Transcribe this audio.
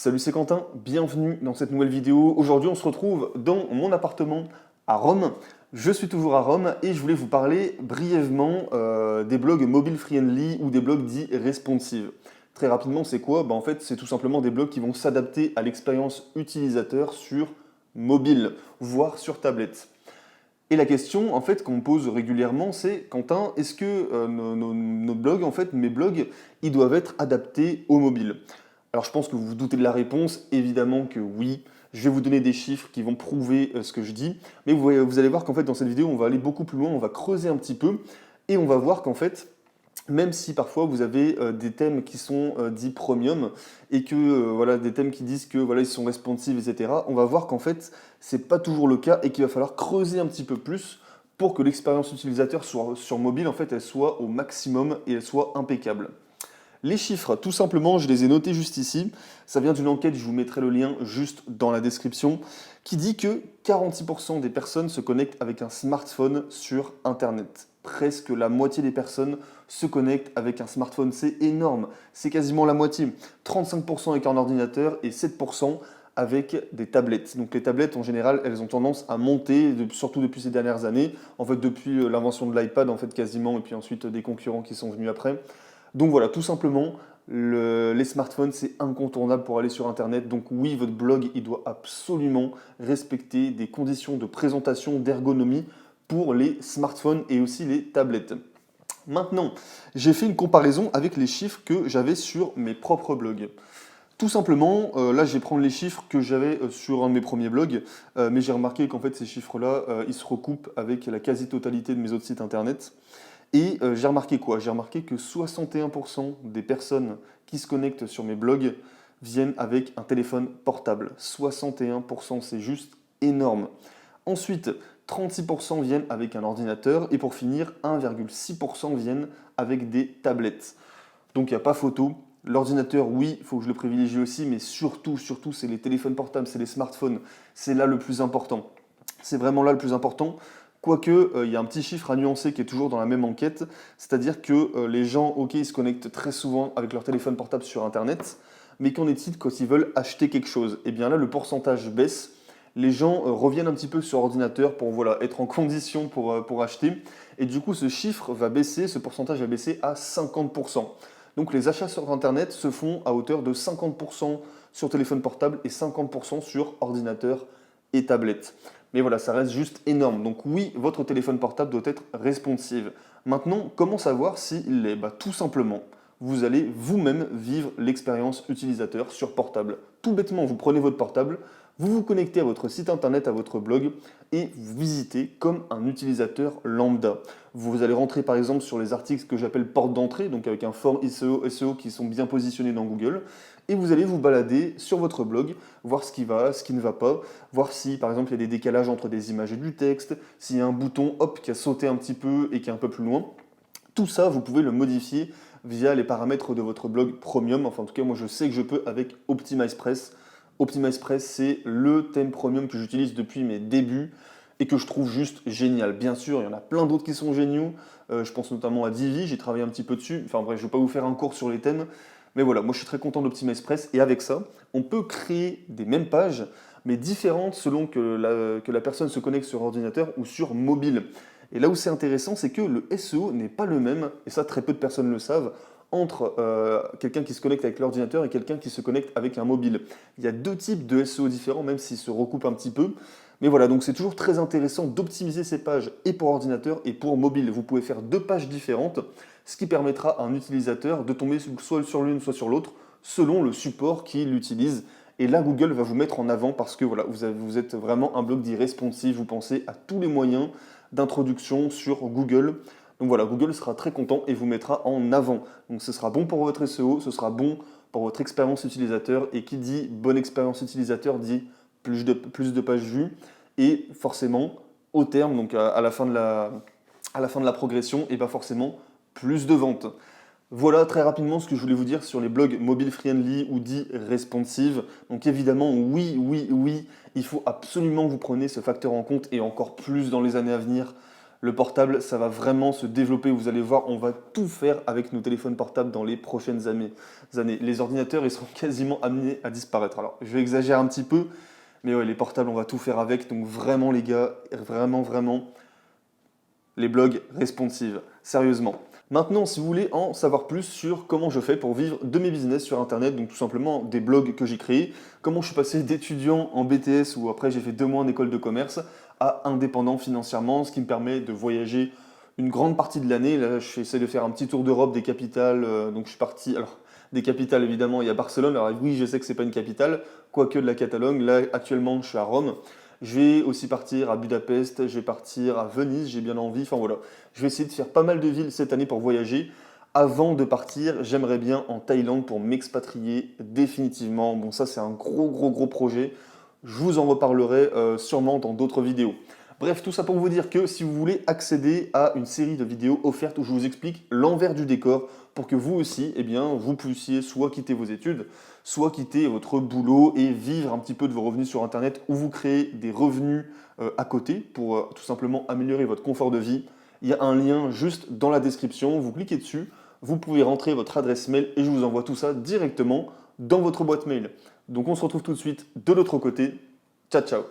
Salut, c'est Quentin, bienvenue dans cette nouvelle vidéo. Aujourd'hui, on se retrouve dans mon appartement à Rome. Je suis toujours à Rome et je voulais vous parler brièvement des blogs mobile friendly ou des blogs dits responsive. Très rapidement, c'est quoi? En fait, c'est tout simplement des blogs qui vont s'adapter à l'expérience utilisateur sur mobile, voire sur tablette. Et la question, en fait, qu'on me pose régulièrement, c'est Quentin, est-ce que nos blogs, en fait, mes blogs, ils doivent être adaptés au mobile? Alors, je pense que vous vous doutez de la réponse, évidemment que oui. Je vais vous donner des chiffres qui vont prouver ce que je dis, mais vous allez voir qu'en fait, dans cette vidéo, on va aller beaucoup plus loin, on va creuser un petit peu, et on va voir qu'en fait, même si parfois vous avez des thèmes qui sont dits premium et que voilà des thèmes qui disent que voilà ils sont responsive, etc. On va voir qu'en fait c'est pas toujours le cas et qu'il va falloir creuser un petit peu plus pour que l'expérience utilisateur sur mobile en fait elle soit au maximum et elle soit impeccable. Les chiffres, tout simplement, je les ai notés juste ici. Ça vient d'une enquête, je vous mettrai le lien juste dans la description, qui dit que 46% des personnes se connectent avec un smartphone sur Internet. Presque la moitié des personnes se connectent avec un smartphone. C'est énorme, c'est quasiment la moitié. 35% avec un ordinateur et 7% avec des tablettes. Donc les tablettes, en général, elles ont tendance à monter, surtout depuis ces dernières années. En fait, depuis l'invention de l'iPad, en fait, quasiment, et puis ensuite des concurrents qui sont venus après. Donc voilà, tout simplement, les smartphones, c'est incontournable pour aller sur Internet. Donc oui, votre blog, il doit absolument respecter des conditions de présentation, d'ergonomie pour les smartphones et aussi les tablettes. Maintenant, j'ai fait une comparaison avec les chiffres que j'avais sur mes propres blogs. Tout simplement, là je vais prendre les chiffres que j'avais sur un de mes premiers blogs, mais j'ai remarqué qu'en fait ces chiffres-là, ils se recoupent avec la quasi-totalité de mes autres sites internet. Et j'ai remarqué quoi? J'ai remarqué que 61% des personnes qui se connectent sur mes blogs viennent avec un téléphone portable. 61%, c'est juste énorme. Ensuite, 36% viennent avec un ordinateur et pour finir, 1,6% viennent avec des tablettes. Donc il n'y a pas photo. L'ordinateur, oui, il faut que je le privilégie aussi, mais surtout, c'est les téléphones portables, c'est les smartphones. C'est là le plus important. C'est vraiment là le plus important. Quoique, il y a un petit chiffre à nuancer qui est toujours dans la même enquête, c'est-à-dire que les gens, ok, ils se connectent très souvent avec leur téléphone portable sur Internet, mais qu'en est-il quand ils veulent acheter quelque chose? Et bien là, le pourcentage baisse. Les gens reviennent un petit peu sur ordinateur pour voilà, être en condition pour acheter. Et du coup, ce chiffre va baisser, ce pourcentage va baisser à 50%. Donc les achats sur Internet se font à hauteur de 50% sur téléphone portable et 50% sur ordinateur et tablette. Mais voilà, ça reste juste énorme. Donc oui, votre téléphone portable doit être responsive. Maintenant, comment savoir s'il l'est? Tout simplement, vous allez vous-même vivre l'expérience utilisateur sur portable. Tout bêtement, vous prenez votre portable, vous vous connectez à votre site internet, à votre blog, et vous visitez comme un utilisateur lambda. Vous allez rentrer par exemple sur les articles que j'appelle porte d'entrée, donc avec un fort SEO qui sont bien positionnés dans Google, et vous allez vous balader sur votre blog, voir ce qui va, ce qui ne va pas, voir si par exemple il y a des décalages entre des images et du texte, s'il y a un bouton hop qui a sauté un petit peu et qui est un peu plus loin. Tout ça, vous pouvez le modifier via les paramètres de votre blog Premium. Enfin, en tout cas, moi, je sais que je peux avec OptimizePress. OptimizePress, c'est le thème Premium que j'utilise depuis mes débuts et que je trouve juste génial. Bien sûr, il y en a plein d'autres qui sont géniaux. Je pense notamment à Divi, j'ai travaillé un petit peu dessus. Enfin bref, je ne vais pas vous faire un cours sur les thèmes. Mais voilà, moi je suis très content d'OptimizePress. Et avec ça, on peut créer des mêmes pages, mais différentes selon que la personne se connecte sur ordinateur ou sur mobile. Et là où c'est intéressant, c'est que le SEO n'est pas le même, et ça très peu de personnes le savent, entre quelqu'un qui se connecte avec l'ordinateur et quelqu'un qui se connecte avec un mobile. Il y a deux types de SEO différents, même s'ils se recoupent un petit peu. Mais voilà, donc c'est toujours très intéressant d'optimiser ces pages et pour ordinateur et pour mobile. Vous pouvez faire deux pages différentes, ce qui permettra à un utilisateur de tomber soit sur l'une, soit sur l'autre, selon le support qu'il utilise. Et là, Google va vous mettre en avant parce que voilà, vous êtes vraiment un blog dit responsive, vous pensez à tous les moyens d'introduction sur Google. Donc voilà, Google sera très content et vous mettra en avant. Donc ce sera bon pour votre SEO, ce sera bon pour votre expérience utilisateur. Et qui dit bonne expérience utilisateur dit plus de pages vues. Et forcément, au terme, donc à la fin de la progression, et pas forcément plus de ventes. Voilà très rapidement ce que je voulais vous dire sur les blogs mobile friendly ou dits responsive. Donc évidemment, oui, il faut absolument que vous preniez ce facteur en compte et encore plus dans les années à venir. Le portable, ça va vraiment se développer. Vous allez voir, on va tout faire avec nos téléphones portables dans les prochaines années. Les ordinateurs, ils seront quasiment amenés à disparaître. Alors, je vais exagérer un petit peu, mais ouais, les portables, on va tout faire avec. Donc vraiment, les gars, vraiment, vraiment, les blogs responsives. Sérieusement. Maintenant, si vous voulez en savoir plus sur comment je fais pour vivre de mes business sur Internet, donc tout simplement des blogs que j'ai créés, comment je suis passé d'étudiant en BTS où après j'ai fait 2 mois en école de commerce à indépendant financièrement, ce qui me permet de voyager une grande partie de l'année. Là, j'essaie de faire un petit tour d'Europe des capitales, donc je suis parti, alors des capitales évidemment, il y a Barcelone, alors oui je sais que c'est pas une capitale, quoique de la Catalogne, là actuellement je suis à Rome. Je vais aussi partir à Budapest, je vais partir à Venise, j'ai bien envie. Enfin voilà, je vais essayer de faire pas mal de villes cette année pour voyager. Avant de partir, j'aimerais bien en Thaïlande pour m'expatrier définitivement. Bon, ça c'est un gros projet. Je vous en reparlerai sûrement dans d'autres vidéos. Bref, tout ça pour vous dire que si vous voulez accéder à une série de vidéos offertes où je vous explique l'envers du décor pour que vous aussi, eh bien, vous puissiez soit quitter vos études, soit quitter votre boulot et vivre un petit peu de vos revenus sur Internet ou vous créer des revenus à côté pour tout simplement améliorer votre confort de vie. Il y a un lien juste dans la description, vous cliquez dessus, vous pouvez rentrer votre adresse mail et je vous envoie tout ça directement dans votre boîte mail. Donc on se retrouve tout de suite de l'autre côté. Ciao ciao.